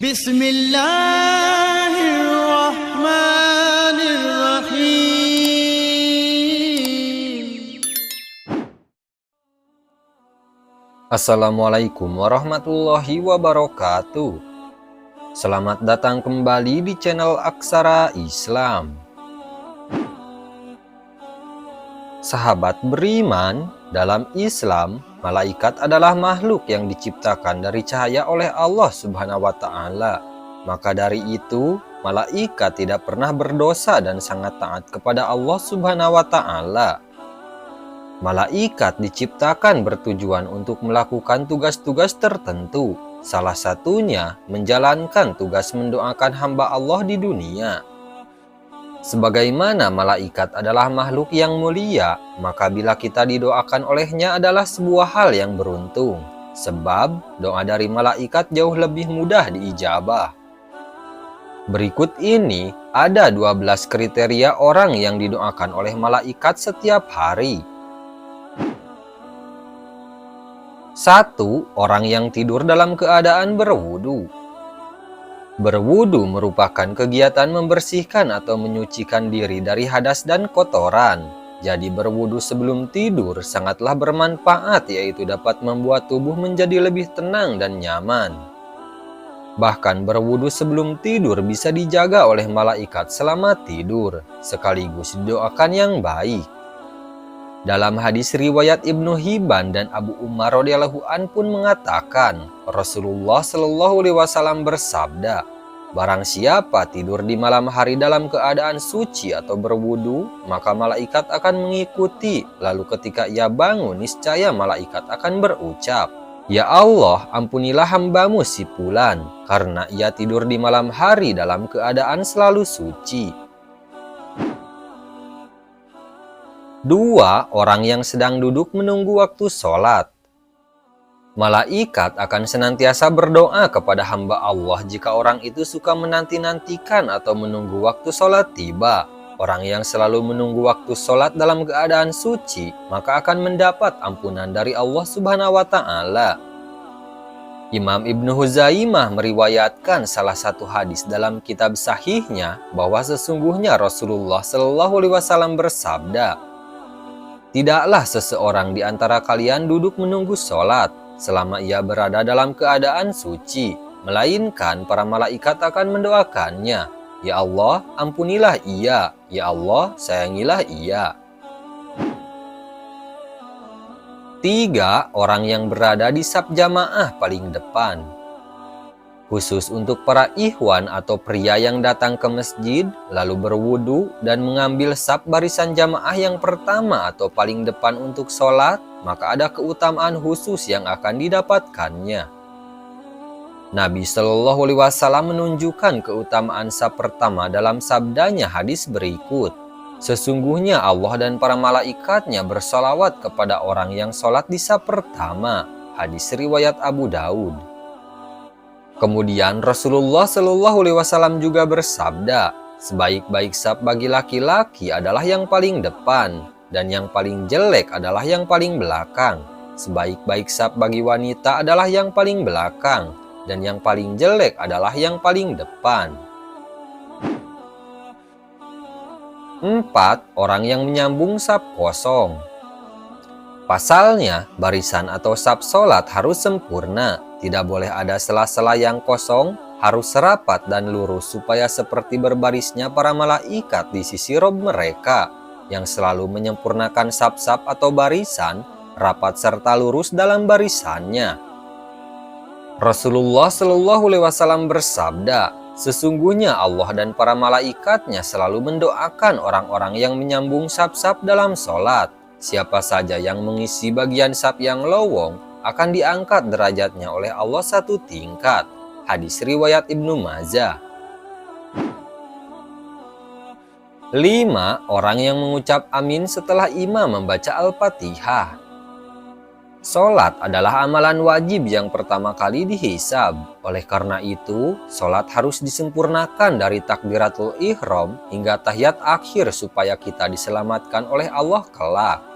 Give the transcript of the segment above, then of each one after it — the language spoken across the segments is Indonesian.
Bismillahirrahmanirrahim. Assalamualaikum warahmatullahi wabarakatuh. Selamat datang kembali di channel Aksara Islam. Sahabat beriman, dalam Islam, malaikat adalah makhluk yang diciptakan dari cahaya oleh Allah Subhanahu wa Ta'ala. Maka dari itu, malaikat tidak pernah berdosa dan sangat taat kepada Allah Subhanahu wa Ta'ala. Malaikat diciptakan bertujuan untuk melakukan tugas-tugas tertentu, salah satunya menjalankan tugas mendoakan hamba Allah di dunia. Sebagaimana malaikat adalah makhluk yang mulia, maka bila kita didoakan olehnya adalah sebuah hal yang beruntung, sebab doa dari malaikat jauh lebih mudah diijabah. Berikut ini ada 12 kriteria orang yang didoakan oleh malaikat setiap hari. 1. Orang yang tidur dalam keadaan berwudu. Berwudu merupakan kegiatan membersihkan atau menyucikan diri dari hadas dan kotoran. Jadi berwudu sebelum tidur sangatlah bermanfaat, yaitu dapat membuat tubuh menjadi lebih tenang dan nyaman. Bahkan berwudu sebelum tidur bisa dijaga oleh malaikat selama tidur, sekaligus didoakan yang baik. Dalam hadis riwayat Ibnu Hibban dan Abu Umar radhiyallahu an pun mengatakan, Rasulullah shallallahu alaihi wasallam bersabda, barang siapa tidur di malam hari dalam keadaan suci atau berwudu, maka malaikat akan mengikuti. Lalu ketika ia bangun, niscaya malaikat akan berucap, ya Allah, ampunilah hambamu si fulan, karena ia tidur di malam hari dalam keadaan selalu suci. 2. Orang yang sedang duduk menunggu waktu sholat. Malaikat akan senantiasa berdoa kepada hamba Allah jika orang itu suka menanti-nantikan atau menunggu waktu sholat tiba. Orang yang selalu menunggu waktu sholat dalam keadaan suci, maka akan mendapat ampunan dari Allah Subhanahu wa Ta'ala. Imam Ibnu Huzaimah meriwayatkan salah satu hadis dalam kitab sahihnya bahwa sesungguhnya Rasulullah Shallallahu alaihi wasallam bersabda, tidaklah seseorang di antara kalian duduk menunggu sholat selama ia berada dalam keadaan suci, melainkan para malaikat akan mendoakannya, ya Allah, ampunilah ia, ya Allah, sayangilah ia. 3. Orang yang berada di saf jamaah paling depan. Khusus untuk para ikhwan atau pria yang datang ke masjid, lalu berwudu dan mengambil saf barisan jamaah yang pertama atau paling depan untuk sholat, maka ada keutamaan khusus yang akan didapatkannya. Nabi Shallallahu alaihi wasallam menunjukkan keutamaan saf pertama dalam sabdanya hadis berikut, sesungguhnya Allah dan para malaikatnya bersolawat kepada orang yang sholat di saf pertama. Hadis riwayat Abu Daud. Kemudian Rasulullah Shallallahu alaihi wasallam juga bersabda, sebaik-baik saf bagi laki-laki adalah yang paling depan, dan yang paling jelek adalah yang paling belakang. Sebaik-baik saf bagi wanita adalah yang paling belakang, dan yang paling jelek adalah yang paling depan. 4. Orang yang menyambung saf kosong. Pasalnya, barisan atau saf sholat harus sempurna. Tidak boleh ada sela-sela yang kosong, harus rapat dan lurus supaya seperti berbarisnya para malaikat di sisi Rob mereka, yang selalu menyempurnakan saf-saf atau barisan, rapat serta lurus dalam barisannya. Rasulullah Shallallahu alaihi wasallam bersabda, sesungguhnya Allah dan para malaikatnya selalu mendoakan orang-orang yang menyambung saf-saf dalam sholat. Siapa saja yang mengisi bagian saf yang lowong, akan diangkat derajatnya oleh Allah satu tingkat. Hadis riwayat Ibnu Majah. 5. Orang yang mengucap amin setelah imam membaca Al-Fatihah. Sholat adalah amalan wajib yang pertama kali dihisab. Oleh karena itu, sholat harus disempurnakan dari takbiratul ihram hingga tahiyat akhir supaya kita diselamatkan oleh Allah kelak.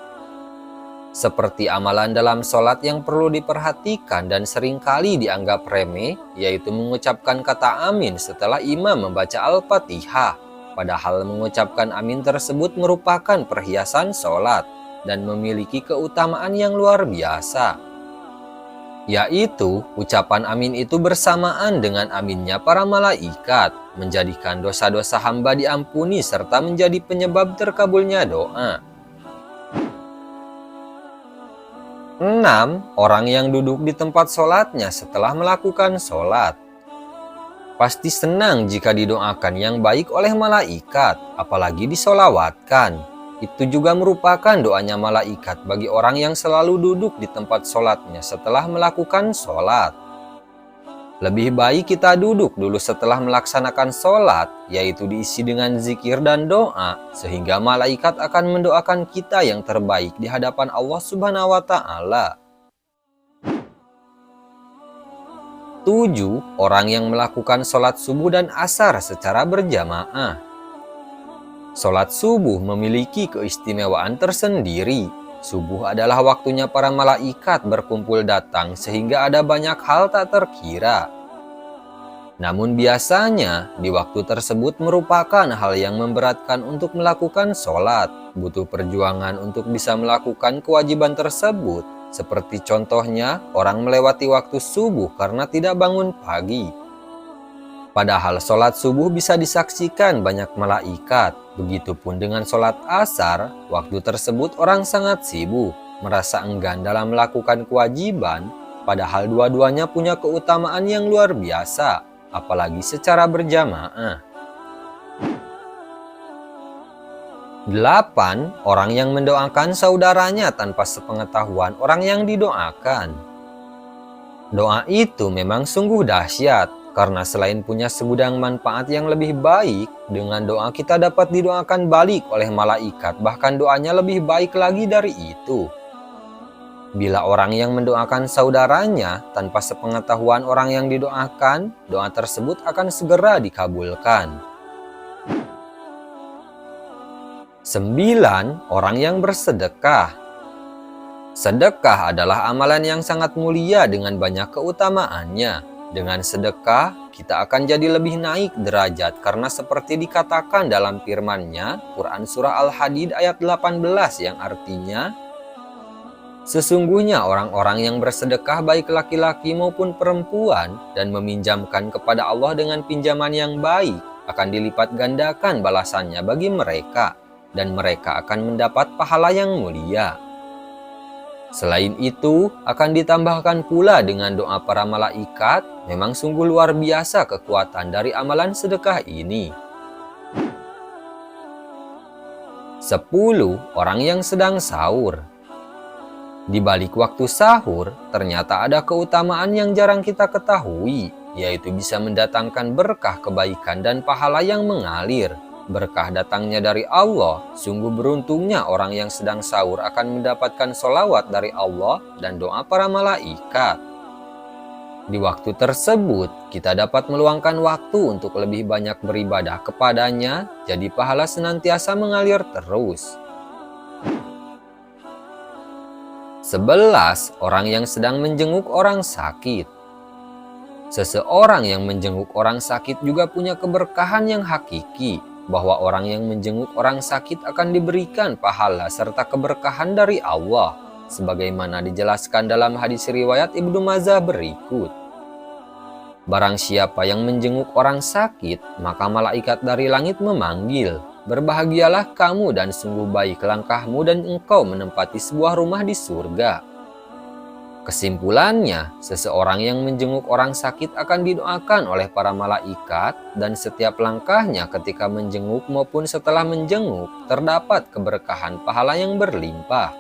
Seperti amalan dalam sholat yang perlu diperhatikan dan seringkali dianggap remeh, yaitu mengucapkan kata amin setelah imam membaca Al-Fatihah. Padahal mengucapkan amin tersebut merupakan perhiasan sholat dan memiliki keutamaan yang luar biasa. Yaitu, ucapan amin itu bersamaan dengan aminnya para malaikat, menjadikan dosa-dosa hamba diampuni serta menjadi penyebab terkabulnya doa. 6. Orang yang duduk di tempat sholatnya setelah melakukan sholat. Pasti senang jika didoakan yang baik oleh malaikat, apalagi disolawatkan. Itu juga merupakan doanya malaikat bagi orang yang selalu duduk di tempat sholatnya setelah melakukan sholat. Lebih baik kita duduk dulu setelah melaksanakan sholat, yaitu diisi dengan zikir dan doa, sehingga malaikat akan mendoakan kita yang terbaik di hadapan Allah Subhanahu wa Ta'ala. 7. Orang yang melakukan sholat subuh dan asar secara berjamaah. Sholat subuh memiliki keistimewaan tersendiri. Subuh adalah waktunya para malaikat berkumpul datang sehingga ada banyak hal tak terkira. Namun biasanya di waktu tersebut merupakan hal yang memberatkan untuk melakukan sholat. Butuh perjuangan untuk bisa melakukan kewajiban tersebut. Seperti contohnya orang melewati waktu subuh karena tidak bangun pagi. Padahal sholat subuh bisa disaksikan banyak malaikat. Begitupun dengan sholat asar, waktu tersebut orang sangat sibuk, merasa enggan dalam melakukan kewajiban, padahal dua-duanya punya keutamaan yang luar biasa, apalagi secara berjamaah. 8. Orang yang mendoakan saudaranya tanpa sepengetahuan orang yang didoakan. Doa itu memang sungguh dahsyat, karena selain punya segudang manfaat yang lebih baik, dengan doa kita dapat didoakan balik oleh malaikat, bahkan doanya lebih baik lagi dari itu. Bila orang yang mendoakan saudaranya tanpa sepengetahuan orang yang didoakan, doa tersebut akan segera dikabulkan. 9. Orang yang bersedekah. Sedekah adalah amalan yang sangat mulia dengan banyak keutamaannya. Dengan sedekah, kita akan jadi lebih naik derajat karena seperti dikatakan dalam firman-Nya, Quran Surah Al-Hadid ayat 18 yang artinya, sesungguhnya orang-orang yang bersedekah baik laki-laki maupun perempuan dan meminjamkan kepada Allah dengan pinjaman yang baik akan dilipat gandakan balasannya bagi mereka dan mereka akan mendapat pahala yang mulia. Selain itu, akan ditambahkan pula dengan doa para malaikat, memang sungguh luar biasa kekuatan dari amalan sedekah ini. 10. Orang yang sedang sahur. Di balik waktu sahur, ternyata ada keutamaan yang jarang kita ketahui, yaitu bisa mendatangkan berkah kebaikan dan pahala yang mengalir. Berkah datangnya dari Allah, sungguh beruntungnya orang yang sedang sahur akan mendapatkan sholawat dari Allah dan doa para malaikat. Di waktu tersebut, kita dapat meluangkan waktu untuk lebih banyak beribadah kepadanya, jadi pahala senantiasa mengalir terus. 11. Orang yang sedang menjenguk orang sakit. Seseorang yang menjenguk orang sakit juga punya keberkahan yang hakiki, bahwa orang yang menjenguk orang sakit akan diberikan pahala serta keberkahan dari Allah, sebagaimana dijelaskan dalam hadis riwayat Ibnu Majah berikut. Barang siapa yang menjenguk orang sakit, maka malaikat dari langit memanggil, berbahagialah kamu dan sungguh baik langkahmu dan engkau menempati sebuah rumah di surga. Kesimpulannya, seseorang yang menjenguk orang sakit akan didoakan oleh para malaikat dan setiap langkahnya ketika menjenguk maupun setelah menjenguk terdapat keberkahan pahala yang berlimpah.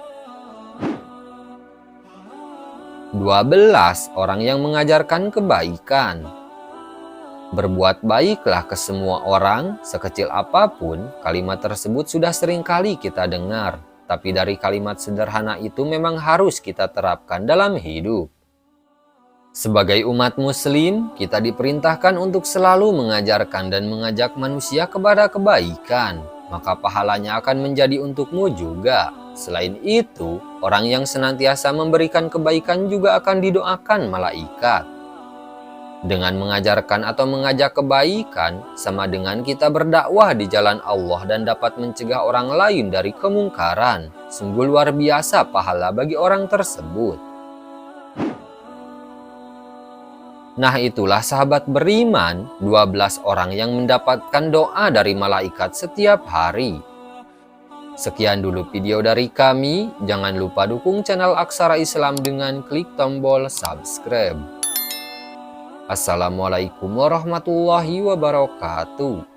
12. Orang yang mengajarkan kebaikan. Berbuat baiklah ke semua orang, sekecil apapun, kalimat tersebut sudah seringkali kita dengar. Tapi dari kalimat sederhana itu memang harus kita terapkan dalam hidup. Sebagai umat muslim, kita diperintahkan untuk selalu mengajarkan dan mengajak manusia kepada kebaikan. Maka pahalanya akan menjadi untukmu juga. Selain itu, orang yang senantiasa memberikan kebaikan juga akan didoakan malaikat. Dengan mengajarkan atau mengajak kebaikan, sama dengan kita berdakwah di jalan Allah dan dapat mencegah orang lain dari kemungkaran. Sungguh luar biasa pahala bagi orang tersebut. Nah, itulah sahabat beriman, 12 orang yang mendapatkan doa dari malaikat setiap hari. Sekian dulu video dari kami. Jangan lupa dukung channel Aksara Islam dengan klik tombol subscribe. Assalamualaikum warahmatullahi wabarakatuh.